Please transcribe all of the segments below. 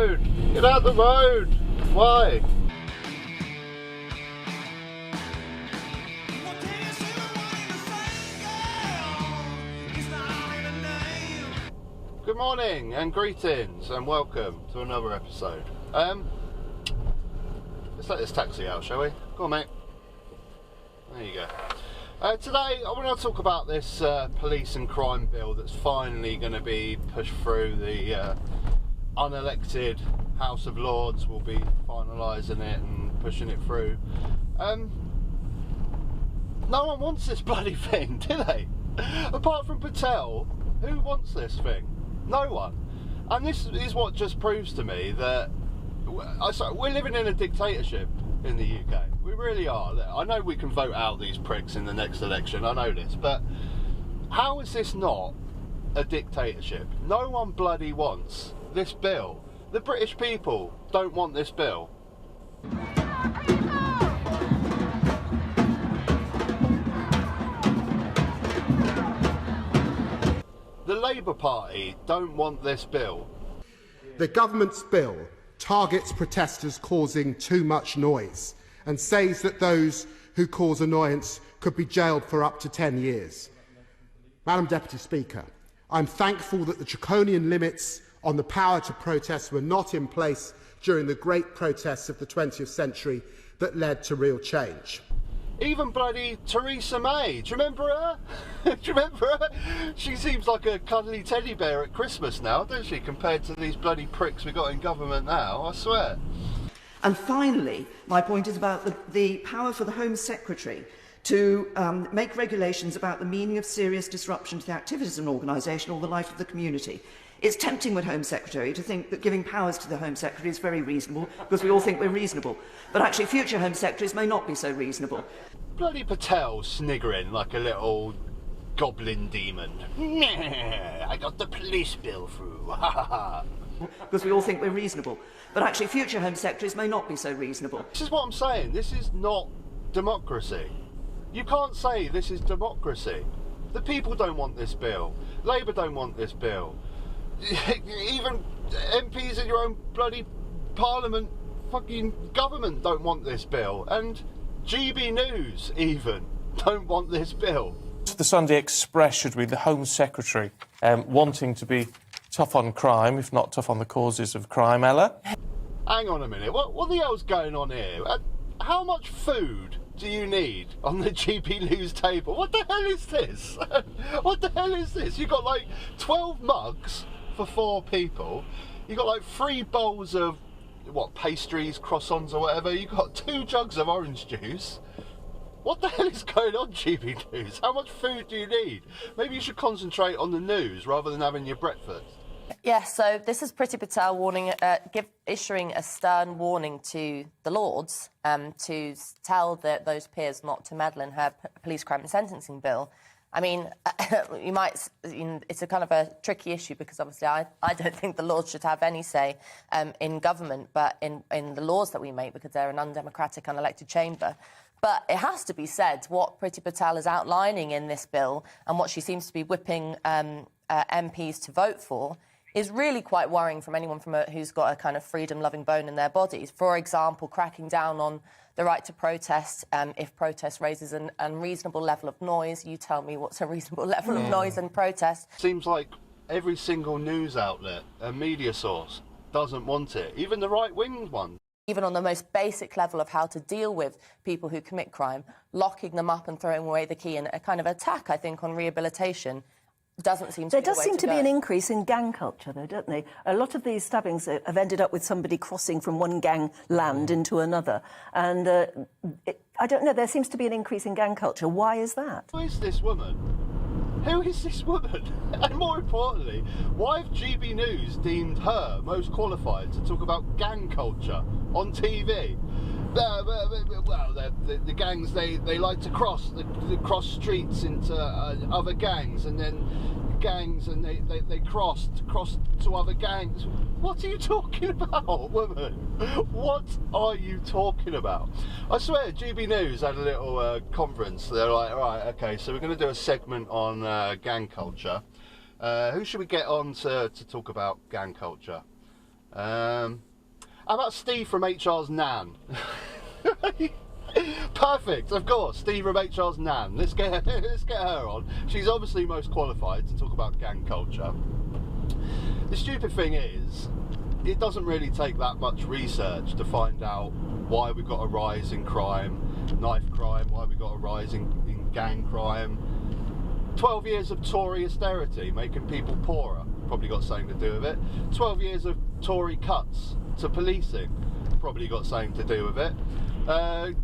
road! Get out the road! Why? Good morning and greetings and welcome to another episode. Let's let this taxi out, shall we? Go on, mate. There you go. Today I want to talk about this police and crime bill that's finally going to be pushed through. The unelected House of Lords will be finalising it and pushing it through. No one wants this bloody thing, do they? Apart from Patel, who wants this thing? No one. And this is what just proves to me that we're living in a dictatorship in the UK. We really are. I know we can vote out these pricks in the next election, I know this, but how is this not a dictatorship? No one bloody wants this bill. The British people don't want this bill. The Labour Party don't want this bill. The government's bill targets protesters causing too much noise and says that those who cause annoyance could be jailed for up to 10 years. Madam Deputy Speaker, I'm thankful that the draconian limits on the power to protest were not in place during the great protests of the 20th century that led to real change. Even bloody Theresa May, do you remember her? Do you remember her? She seems like a cuddly teddy bear at Christmas now, doesn't she, compared to these bloody pricks we got in government now, I swear. And finally, my point is about the power for the Home Secretary to make regulations about the meaning of serious disruption to the activities of an organisation or the life of the community. It's tempting with Home Secretary to think that giving powers to the Home Secretary is very reasonable, because we all think we're reasonable. But actually, future Home Secretaries may not be so reasonable. Bloody Patel sniggering like a little goblin demon. I got the police bill through. Because we all think we're reasonable. But actually, future Home Secretaries may not be so reasonable. This is what I'm saying. This is not democracy. You can't say this is democracy. The people don't want this bill. Labour don't want this bill. Even MPs in your own bloody parliament, fucking government don't want this bill. And GB News even don't want this bill. The Sunday Express should be the Home Secretary wanting to be tough on crime, if not tough on the causes of crime. Ella? Hang on a minute, what the hell's going on here? How much food do you need on the GB News table? What the hell is this? What the hell is this? You've got like 12 mugs for 4 people. You've got like 3 bowls of, what, pastries, croissants or whatever. You've got 2 jugs of orange juice. What the hell is going on, GB News? How much food do you need? Maybe you should concentrate on the news rather than having your breakfast. Yes, so this is Priti Patel issuing a stern warning to the Lords to tell those peers not to meddle in her police crime and sentencing bill. I mean, it's a kind of a tricky issue because obviously I don't think the Lords should have any say in government, but in the laws that we make, because they're an undemocratic, unelected chamber. But it has to be said, what Priti Patel is outlining in this bill and what she seems to be whipping MPs to vote for is really quite worrying from anyone who's got a kind of freedom-loving bone in their bodies. For example, cracking down on the right to protest if protest raises an unreasonable level of noise. You tell me what's a reasonable level of noise and protest. Seems like every single news outlet and media source doesn't want it, even the right-wing one. Even on the most basic level of how to deal with people who commit crime, locking them up and throwing away the key, and a kind of attack, I think, on rehabilitation doesn't seem to be the way to go. There does seem to be an increase in gang culture, though, don't they? A lot of these stabbings have ended up with somebody crossing from one gang land into another. And I don't know, there seems to be an increase in gang culture. Why is that? Who is this woman? Who is this woman? And more importantly, why have GB News deemed her most qualified to talk about gang culture on TV? Well, the gangs, they like to cross streets into other gangs, and then gangs, and they cross to other gangs. What are you talking about, woman? What are you talking about? I swear, GB News had a little conference. They're like, right, okay, so we're going to do a segment on gang culture. Who should we get on to talk about gang culture? How about Steve from HR's Nan? Perfect, of course. Steve from HR's Nan. Let's get her on. She's obviously most qualified to talk about gang culture. The stupid thing is, it doesn't really take that much research to find out why we've got a rise in crime, knife crime, why we've got a rise in gang crime. 12 years of Tory austerity, making people poorer, probably got something to do with it. 12 years of Tory cuts to policing, probably got something to do with it.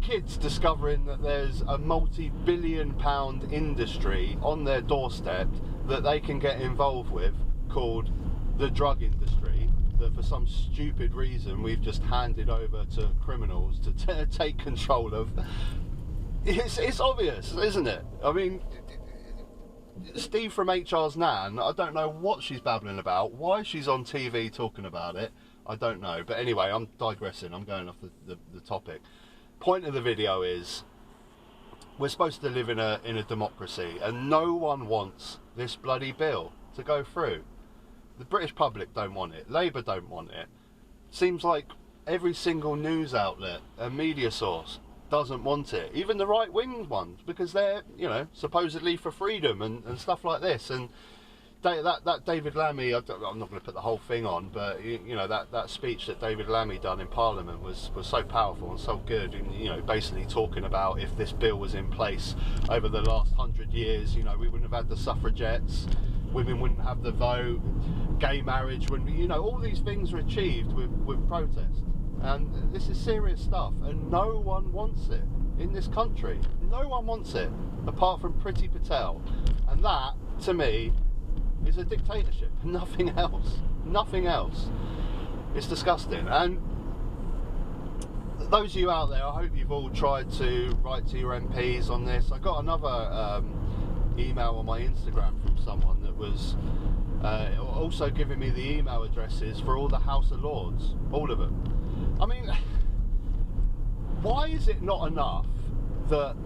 Kids discovering that there's a multi-billion-pound industry on their doorstep that they can get involved with called the drug industry, that for some stupid reason we've just handed over to criminals to take control of. It's obvious, isn't it? I mean, Steve from HR's Nan, I don't know what she's babbling about, why she's on TV talking about it, I don't know. But anyway, I'm digressing, I'm going off the topic. Point of the video is, we're supposed to live in a democracy, and no one wants this bloody bill to go through. The British public don't want it, Labour don't want it. Seems like every single news outlet and media source doesn't want it, even the right-wing ones, because they're, you know, supposedly for freedom and stuff like this. And that David Lammy, I'm not going to put the whole thing on, but you know, that speech that David Lammy done in Parliament was so powerful and so good, and you know, basically talking about if this bill was in place over the last 100 years, you know, we wouldn't have had the suffragettes, women wouldn't have the vote, gay marriage wouldn't, you know, all these things are achieved with protest. And this is serious stuff, and no one wants it in this country. No one wants it, apart from Priti Patel. And that, to me, is a dictatorship. Nothing else. Nothing else. It's disgusting. And those of you out there, I hope you've all tried to write to your MPs on this. I got another email on my Instagram from someone that was also giving me the email addresses for all the House of Lords, all of them. I mean, why is it not enough that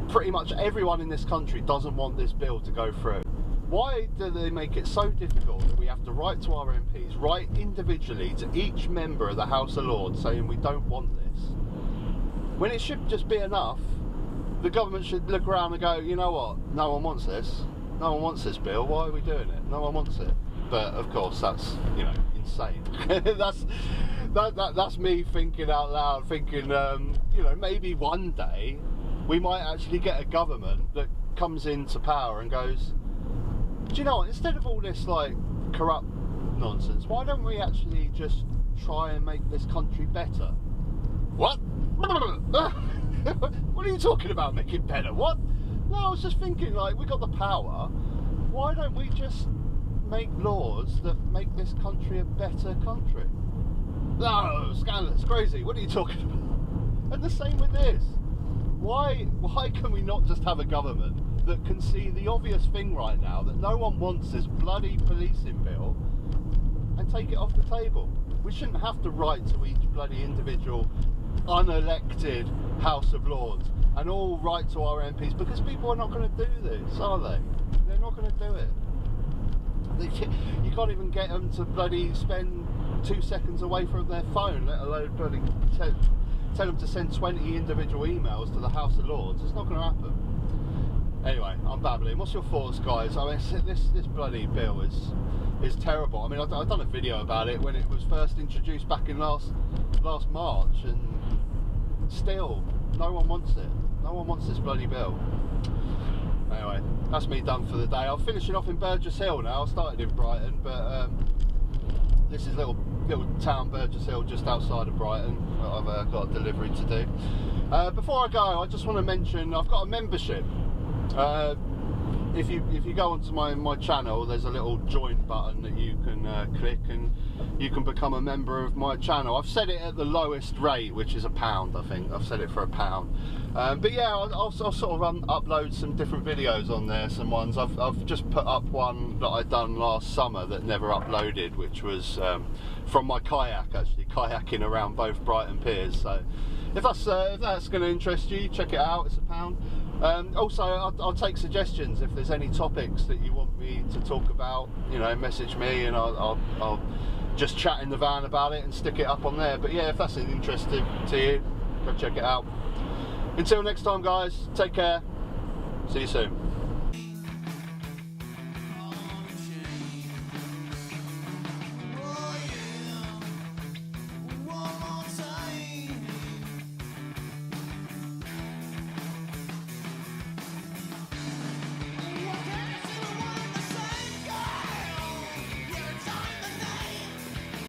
pretty much everyone in this country doesn't want this bill to go through? Why do they make it so difficult that we have to write to our MPs, write individually to each member of the House of Lords saying we don't want this? When it should just be enough, the government should look around and go, you know what, no one wants this. No one wants this bill, why are we doing it? No one wants it. But of course that's, you know, insane. That's me thinking out loud, thinking, you know, maybe one day we might actually get a government that comes into power and goes, do you know what, instead of all this like corrupt nonsense, why don't we actually just try and make this country better? What? What are you talking about, make it better? What? No, I was just thinking, like, we got the power, why don't we just make laws that make this country a better country? No, scandalous, crazy, what are you talking about? And the same with this. Why can we not just have a government that can see the obvious thing right now, that no one wants this bloody policing bill, and take it off the table? We shouldn't have to write to each bloody individual unelected House of Lords and all write to our MPs, because people are not going to do this, are they? They're not going to do it. You can't even get them to bloody spend 2 seconds away from their phone, let alone bloody tell them to send 20 individual emails to the House of Lords. It's not going to happen. Anyway, I'm babbling. What's your thoughts, guys? I mean, this bloody bill is terrible. I mean, I've done a video about it when it was first introduced back in last March, and still, no one wants it. No one wants this bloody bill. Anyway, that's me done for the day. I'm finishing off in Burgess Hill now. I started in Brighton, but this is little town Burgess Hill just outside of Brighton. I've got a delivery to do. Before I go, I just want to mention I've got a membership. If you go onto my channel, there's a little join button that you can click, and you can become a member of my channel. I've set it at the lowest rate, which is £1, I think. I've set it for £1. But yeah, I'll sort of upload some different videos on there. Some ones I've just put up one that I done last summer that never uploaded, which was from my kayak, actually kayaking around both Brighton piers. So if that's going to interest you, check it out. It's £1. Also, I'll take suggestions if there's any topics that you want me to talk about. You know, message me and I'll just chat in the van about it and stick it up on there. But yeah, if that's interesting to you, go check it out. Until next time, guys, take care. See you soon.